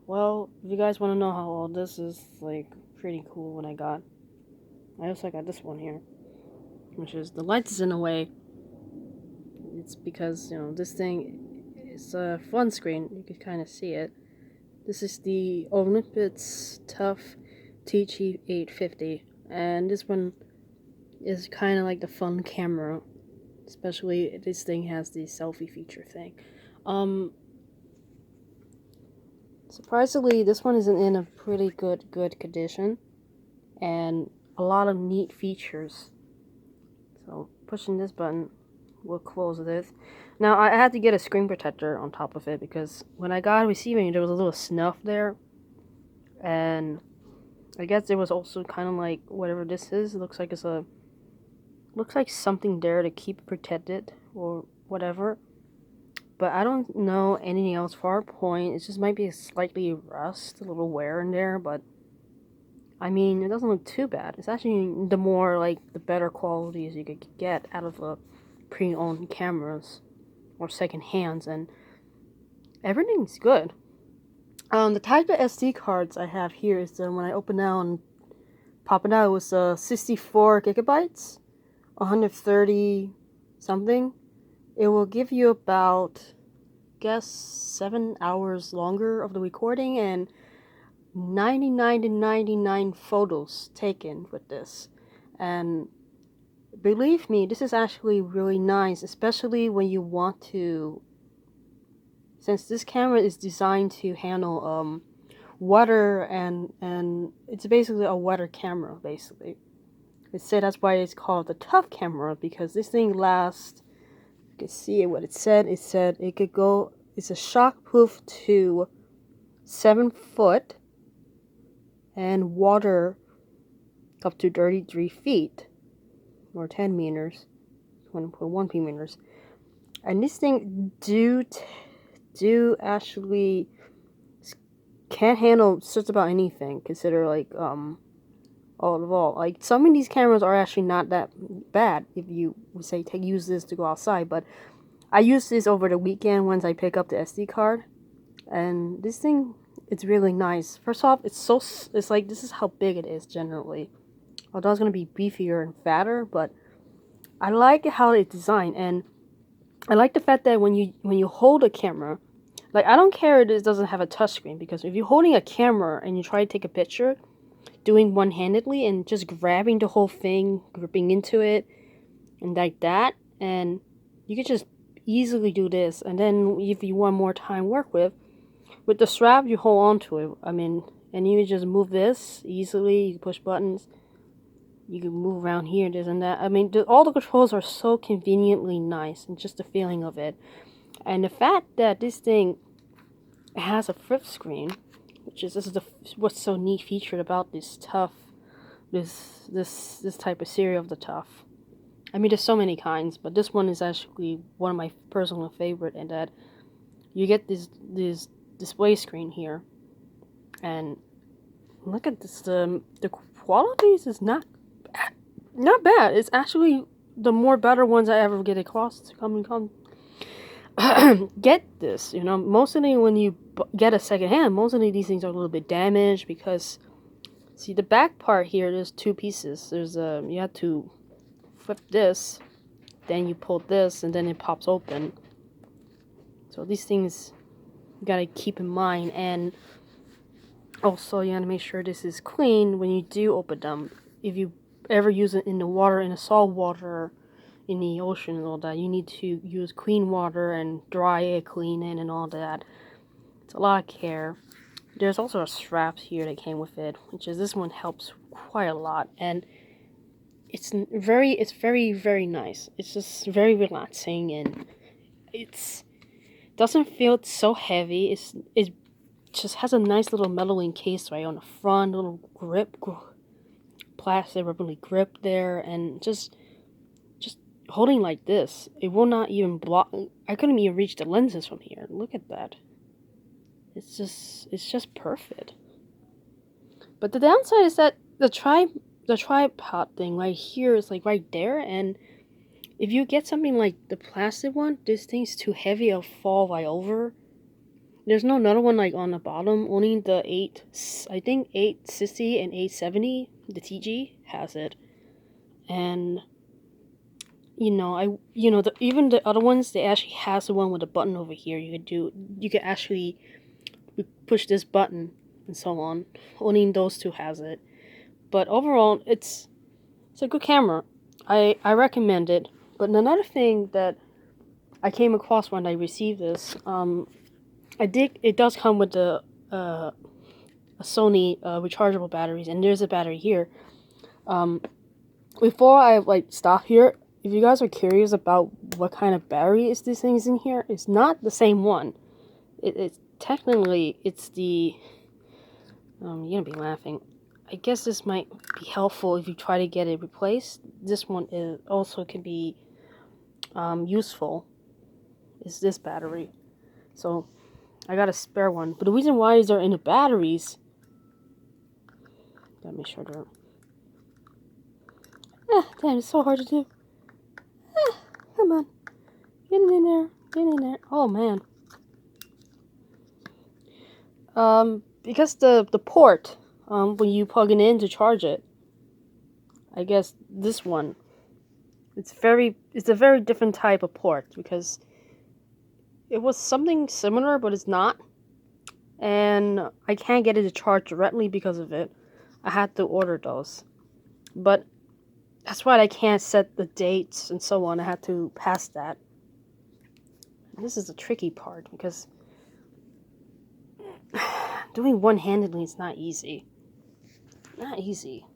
Well, if you guys want to know how old this is, like, pretty cool what I also got this one here, which is the lights is in the way. It's because, this thing is a fun screen. You can kind of see it. This is the Olympus Tough tg-850, and this one is kind of like the fun camera. Especially this thing has the selfie feature thing. Surprisingly, this one is in a pretty good condition, and a lot of neat features. So pushing this button will close this. Now I had to get a screen protector on top of it because when I got receiving, there was a little snuff there, and I guess there was also kind of like whatever this is. It looks like looks like something there to keep it protected or whatever. But I don't know anything else far point. It just might be a slightly rust, a little wear in there, but I mean, it doesn't look too bad. It's actually the more, like, the better qualities you could get out of the pre-owned cameras or second hands, and everything's good. The type of SD cards I have here is when I open now and pop it out, it was 64 gigabytes, 130 something. It will give you about, guess, 7 hours longer of the recording and 99 to 99 photos taken with this. And believe me, this is actually really nice, especially when you want to, since this camera is designed to handle water, and it's basically a water camera, basically. They say that's why it's called the tough camera, because this thing lasts, you can see what it said it could go, it's a shockproof to 7 foot and water up to 33 feet or 10 meters, 1.1 meters. And this thing do actually can handle just about anything. Consider like all of all, like some of these cameras are actually not that bad if you would say use this to go outside, but I use this over the weekend once I pick up the SD card, and this thing, it's really nice. First off, it's like, this is how big it is generally. Although it's gonna be beefier and fatter, but I like how it's designed, and I like the fact that when you hold a camera, like, I don't care if it doesn't have a touchscreen, because if you're holding a camera and you try to take a picture, doing one-handedly and just grabbing the whole thing, gripping into it, and like that, and you could just easily do this. And then if you want more time work with the strap, you hold on to it. I mean, and you just move this easily. You can push buttons. You can move around here, this and that. I mean, all the controls are so conveniently nice, and just the feeling of it. And the fact that this thing has a flip screen, which is what's so neat featured about this tough, this type of series of the tough. I mean, there's so many kinds, but this one is actually one of my personal favorite, in that you get this display screen here, and look at this. The qualities is not bad. It's actually the more better ones I ever get across to come get this. Mostly when you get a second hand, most of these things are a little bit damaged, because see the back part here, there's two pieces. There's you have to flip this, then you pull this, and then it pops open. So these things you gotta keep in mind, and also you gotta make sure this is clean when you do open them. If you ever use it in the water, in the salt water, in the ocean and all that, you need to use clean water and dry it, clean it, and all that. It's a lot of care. There's also a strap here that came with it, which is, this one helps quite a lot, and it's very nice. It's just very relaxing, and it doesn't feel so heavy. It just has a nice little metal case right on the front, little plastic rubbery grip there, and just holding like this, it will not even block. I couldn't even reach the lenses from here. Look at that. It's just perfect. But the downside is that the tripod thing right here is like right there, and if you get something like the plastic one, this thing's too heavy, it'll fall right over. There's no another one like on the bottom. Only the 860 and 870, the TG has it. And even the other ones, they actually has the one with a button over here. You could actually push this button and so on. Only those two has it. But overall, it's a good camera. I recommend it. But another thing that I came across when I received this, it does come with a Sony rechargeable batteries, and there's a battery here. Before I stop here, if you guys are curious about what kind of battery is this thing in here, it's not the same one. It's technically it's the you're gonna be laughing. I guess this might be helpful if you try to get it replaced. This one is also can be useful. Is this battery? So I got a spare one, but the reason why is they're in the batteries. Let me show them. Damn, it's so hard to do. Come on, get it in there, get in there. Oh man. Because the port, when you plug it in to charge it, I guess this one, it's a very different type of port because it was something similar, but it's not. And I can't get it to charge directly because of it. I had to order those. But that's why I can't set the dates and so on. I had to pass that. This is the tricky part because doing one-handedly is not easy. Not easy.